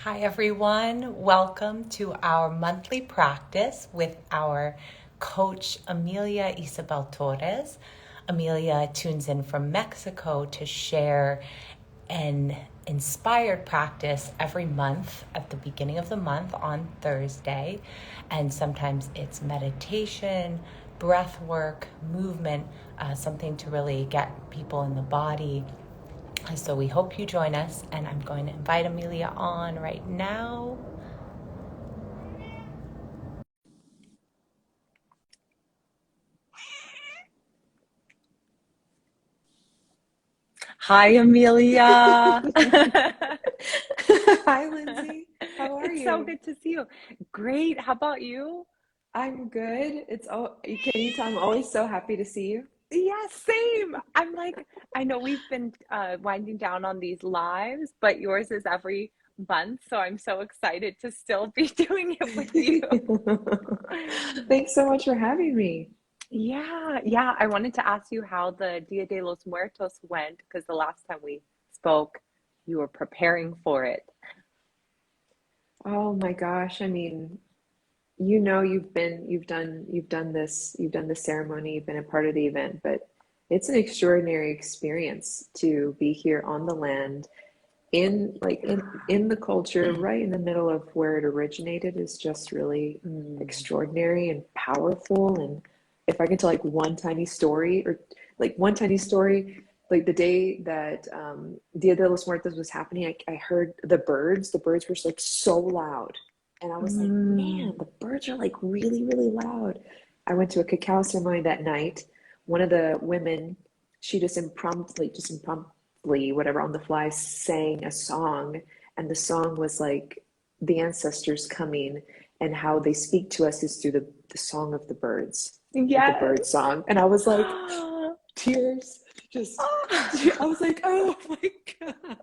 Hi, everyone. Welcome to our monthly practice with our coach, Amelia Isabel Torres. Amelia tunes in from Mexico to share an inspired practice every month at the beginning of the month on Thursday. And sometimes it's meditation, breath work, movement, something to really get people in the body. So we hope you join us, and I'm going to invite Amelia on right now. Hi, Amelia. Hi, Lindsay. How are It's so you? good to see you. Great. How about you? I'm good. Can you tell I'm always so happy to see you? Yeah, same. I'm like, I know we've been winding down on these lives, but yours is every month, so I'm so excited to still be doing it with you. Thanks so much for having me. Yeah. I wanted to ask you how the Dia de los Muertos went because the last time we spoke, you were preparing for it. Oh my gosh. I mean, you've done this ceremony, you've been a part of the event, but it's an extraordinary experience to be here on the land in the culture, right in the middle of where it originated is just really Mm. extraordinary and powerful. And if I could tell like one tiny story, like the day that Dia de los Muertos was happening, I heard the birds were like so loud. And I was like, Mm. man, the birds are like really, really loud. I went to a cacao ceremony that night. One of the women, she just impromptu, whatever, on the fly, sang a song, and the song was like the ancestors coming, and how they speak to us is through the song of the birds, like the bird Yes. song. And I was like, tears, just, I was like, oh my God.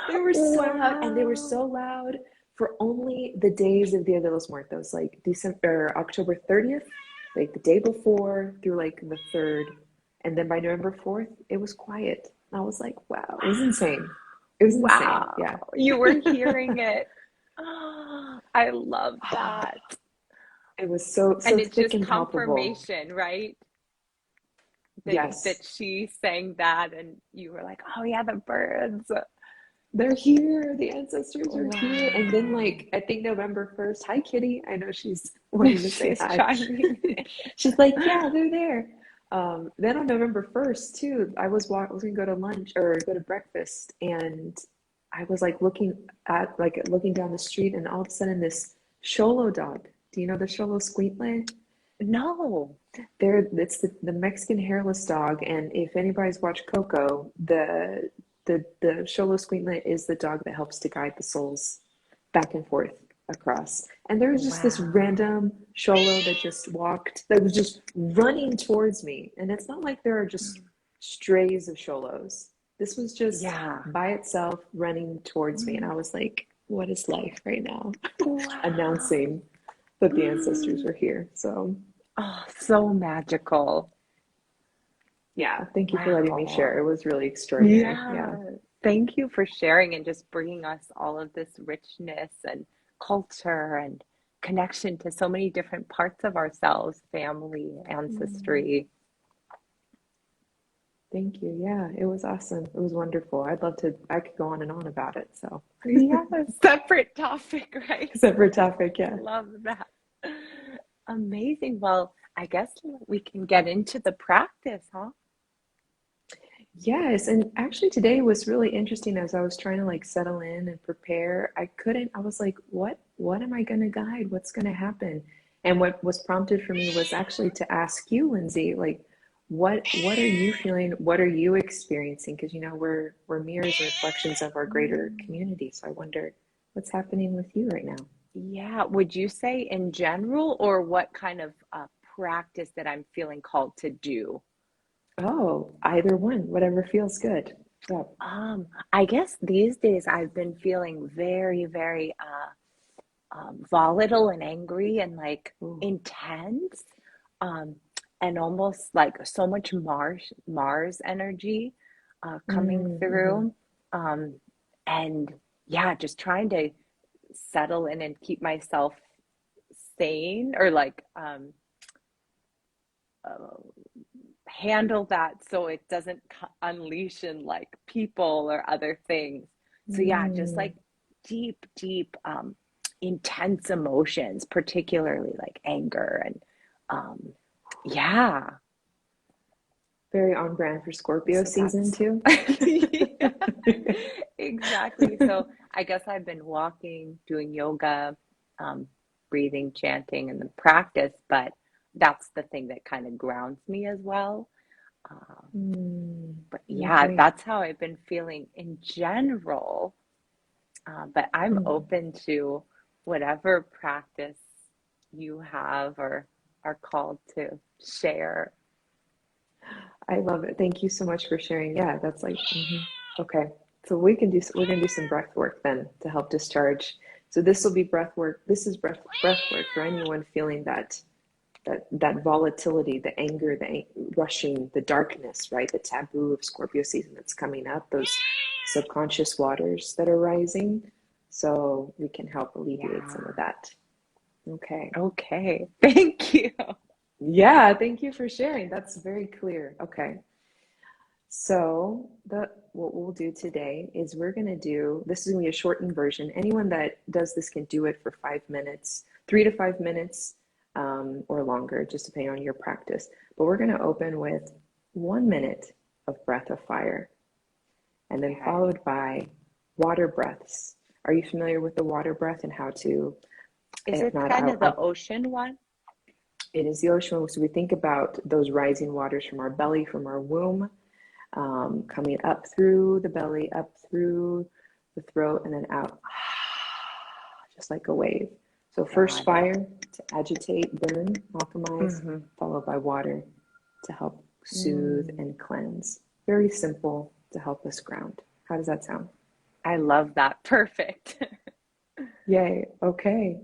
They were so loud, and they were Wow. so loud for only the days of Dia de los Muertos, like December, October 30th, like the day before through like the 3rd. And then by November 4th, it was quiet. And I was like, wow, it was insane. It was insane. Wow. Yeah. You were hearing it. I love Ah, that. it was so, And so it's thick just and palpable. confirmation, right? That Yes. she sang that and you were like, "Oh yeah, the birds." They're here. The ancestors are here. And then, Wow. like, I think November 1st, hi, Kitty. I know she's wanting to say She's hi. chiming in. She's like, yeah, they're there. Then on November 1st, too, I was gonna go to lunch or go to breakfast, and I was looking down the street, and all of a sudden this Xolo dog. Do you know the Xolo Squeakley? No. It's the Mexican hairless dog, and if anybody's watched Coco, the Xolo Squeakley is the dog that helps to guide the souls back and forth across. And there was just this Wow. random Xolo that was just running towards me. And it's not like there are just strays of Xolos. This was just Yeah. by itself running towards me. And I was like, what is life right now? Wow. Announcing that the ancestors were here. So, Oh, so magical. yeah, thank you for letting me share. It Wow. was really extraordinary. Yeah. Yeah. Thank you for sharing and just bringing us all of this richness and culture and connection to so many different parts of ourselves, family, Mm. ancestry. Thank you. Yeah, it was awesome. It was wonderful. I could go on and on about it. So, Yeah, separate topic, right? separate topic. Yeah. Love that. Amazing. Well, I guess we can get into the practice, huh? Yes. And actually, today was really interesting as I was trying to like settle in and prepare. I was like, what am I going to guide? What's going to happen? And what was prompted for me was actually to ask you, Lindsay, like, what are you feeling? What are you experiencing? Because, we're mirrors and reflections of our greater Mm. community. So I wonder what's happening with you right now. Yeah. Would you say in general, or what kind of practice that I'm feeling called to do? Oh, either one, whatever feels good. Yeah. I guess these days I've been feeling very, very volatile and angry and like Ooh. intense, um, and almost like so much Mars energy coming Mm-hmm. through, um, and yeah, just trying to settle in and keep myself sane, or like uh, handle that so it doesn't unleash in like people or other things. So yeah, just Mm, like deep intense emotions, particularly like anger and um yeah. very on brand for Scorpio So season that's too. yeah, exactly. So I guess I've been walking, doing yoga, um, breathing, chanting, and the practice, but that's the thing that kind of grounds me as well. Uh, but yeah, Okay. that's how I've been feeling in general. But I'm Mm. open to whatever practice you have or are called to share. I love it. Thank you so much for sharing. Yeah, that's like, okay. So we're gonna do some breath work then to help discharge. So this will be breath work. This is breath work for anyone feeling that volatility, the anger, rushing, the darkness, right? The taboo of Scorpio season that's coming up, those subconscious waters that are rising. So we can help alleviate some Yeah. of that. Okay. Okay. Thank you. Yeah, thank you for sharing. That's very clear. Okay. So the what we'll do today is we're going to do, this is going to be a shortened version. Anyone that does this can do it for 5 minutes, 3 to 5 minutes, or longer, just depending on your practice. But we're going to open with 1 minute of breath of fire, and then Okay. followed by water breaths. Are you familiar with the water breath and how to, Is if it not, kind of the ocean one? it is the ocean. So we think about those rising waters from our belly, from our womb, coming up through the belly, up through the throat, and then out, just like a wave. So first Got it. fire to agitate, burn, alchemize, Mm-hmm. followed by water to help soothe Mm. and cleanse. Very simple to help us ground. How does that sound? I love that. Perfect. Yay. Okay.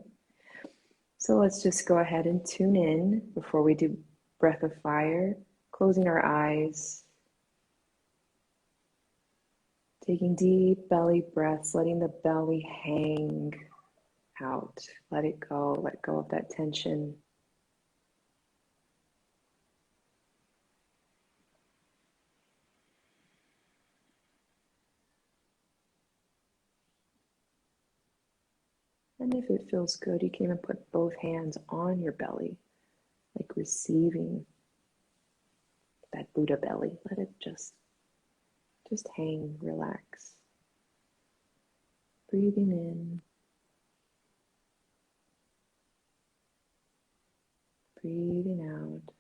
So let's just go ahead and tune in before we do breath of fire, closing our eyes, taking deep belly breaths, letting the belly hang out. Let it go. Let go of that tension. And if it feels good, you can even put both hands on your belly, like receiving that Buddha belly. Let it just hang, relax. Breathing in, breathing out.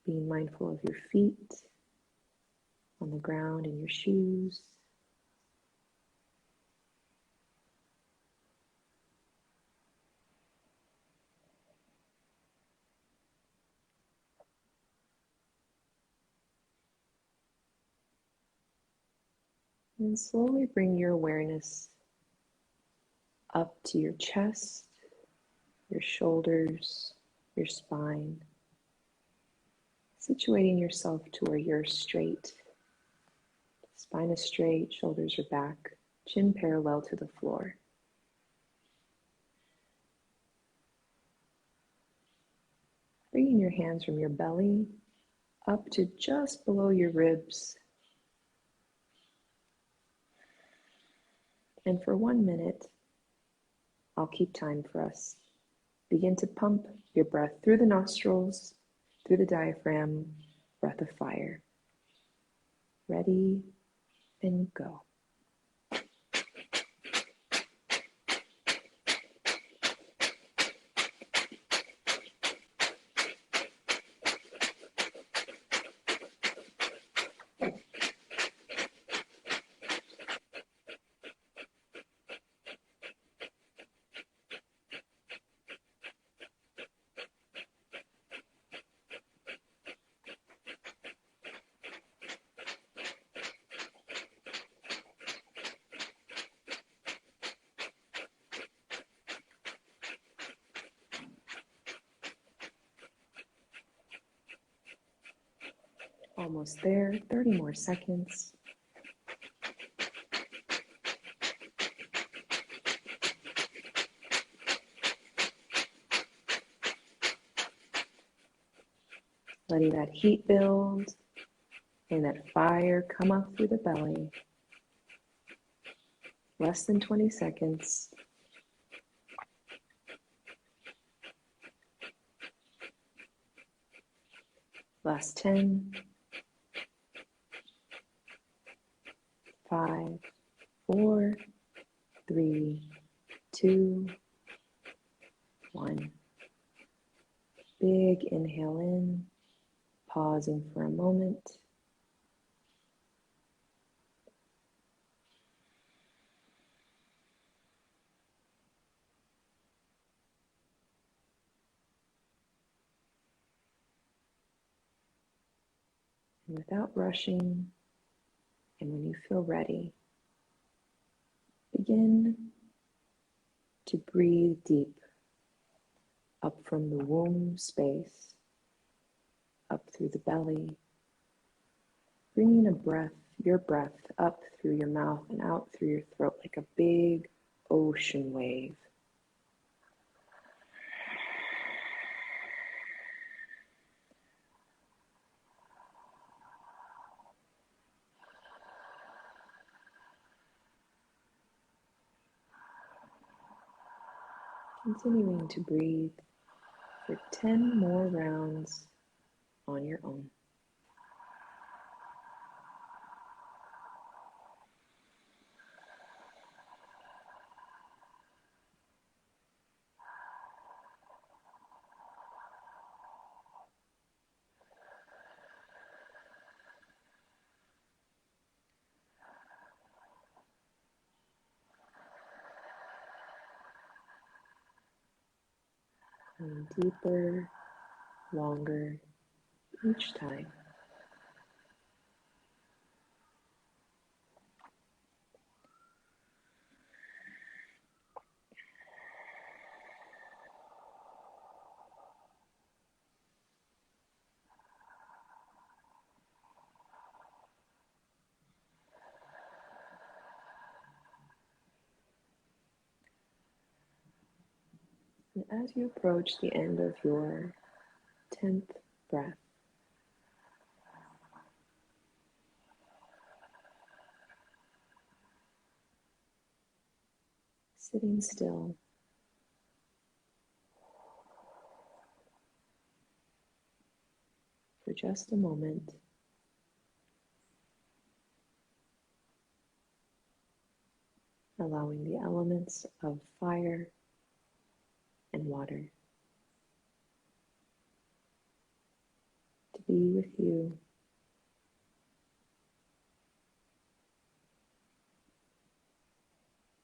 Being mindful of your feet on the ground in your shoes. And slowly bring your awareness up to your chest, your shoulders, your spine, situating yourself to where you're straight. Spine is straight, shoulders are back, chin parallel to the floor. Bringing your hands from your belly up to just below your ribs. And for 1 minute, I'll keep time for us. Begin to pump your breath through the nostrils, through the diaphragm, breath of fire. Ready and go. Almost there, 30 more seconds. letting that heat build and that fire come up through the belly. Less than 20 seconds. Last 10, 5, 4, 3, 2, 1. Big inhale in, pausing for a moment. And without rushing, and when you feel ready, begin to breathe deep up from the womb space, up through the belly, bringing your breath up through your mouth and out through your throat like a big ocean wave. Continuing to breathe for 10 more rounds on your own. And deeper, longer each time. And as you approach the end of your 10th breath, sitting still, for just a moment, allowing the elements of fire and water to be with you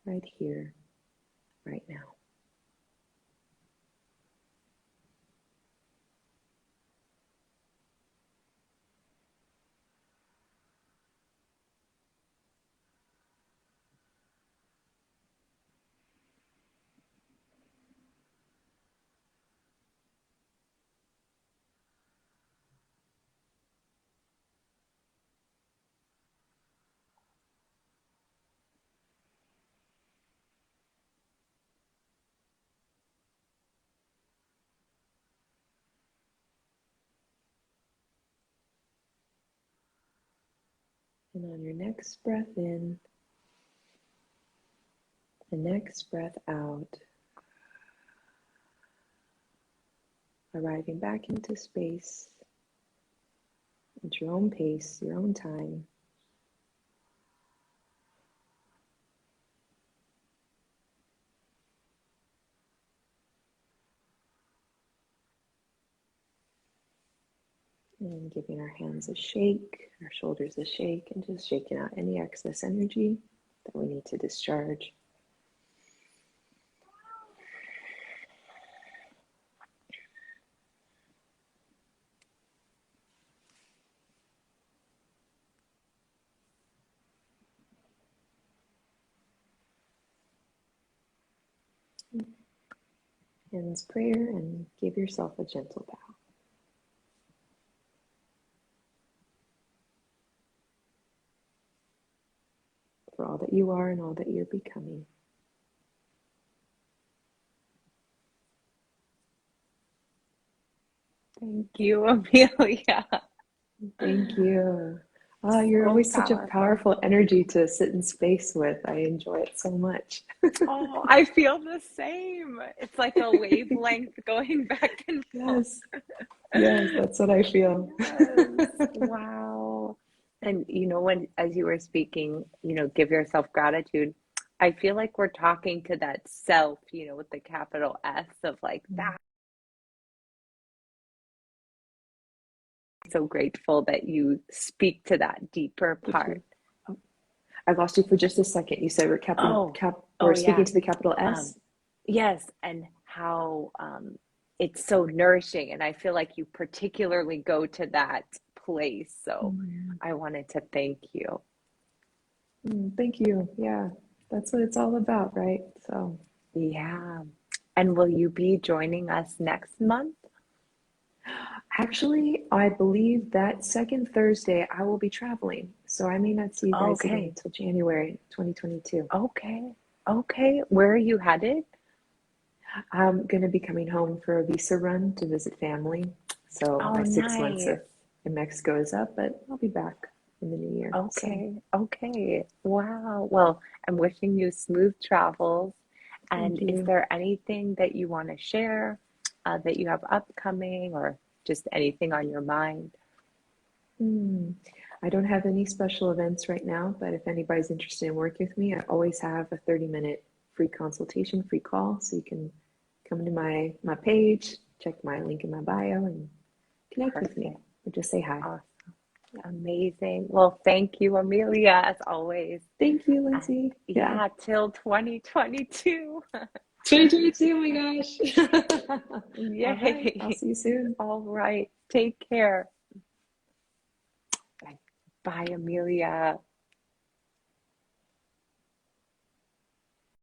right here, right now. And on your next breath in, the next breath out, arriving back into space at your own pace, your own time. And giving our hands a shake, our shoulders a shake, and just shaking out any excess energy that we need to discharge. Hands prayer and give yourself a gentle bow. For all that you are and all that you're becoming. Thank you, Amelia. Thank you. Oh, you're So always such a powerful. powerful energy to sit in space with. I enjoy it so much. Oh, I feel the same. It's like a wavelength going back and forth. Yes, yes, that's what I feel. Yes. Wow. And when as you were speaking, give yourself gratitude. I feel like we're talking to that self, with the capital S of like that. So grateful that you speak to that deeper Thank you. part. Oh, I lost you for just a second. You said we're Oh, we're oh speaking yeah. to the capital Um, S. yes, and how it's so nourishing. And I feel like you particularly go to that place. So Mm. I wanted to thank you. Thank you. Yeah, that's what it's all about, right? So, Yeah. And will you be joining us next month? actually, I believe that second Thursday I will be traveling. So I may not see you guys again Okay. until January 2022. Okay. Okay. Where are you headed? I'm going to be coming home for a visa run to visit family. So Oh, my 6 months nice. in Mexico is up, but I'll be back in the new year. So Okay. Okay. Wow. Well, I'm wishing you smooth travels. thank And is you. there anything that you want to share that you have upcoming or just anything on your mind? Hmm. I don't have any special events right now, but if anybody's interested in working with me, I always have a 30-minute free consultation, free call. So you can come to my page, check my link in my bio, and connect with me Perfect. or just say hi. Awesome. Amazing. Well, thank you, Amelia, as always. Thank you, And Lindsay. Yeah. yeah, till 2022. 2022, oh my gosh. All right. I'll Yay. see you soon. All right. Take care. Bye. Bye, Amelia.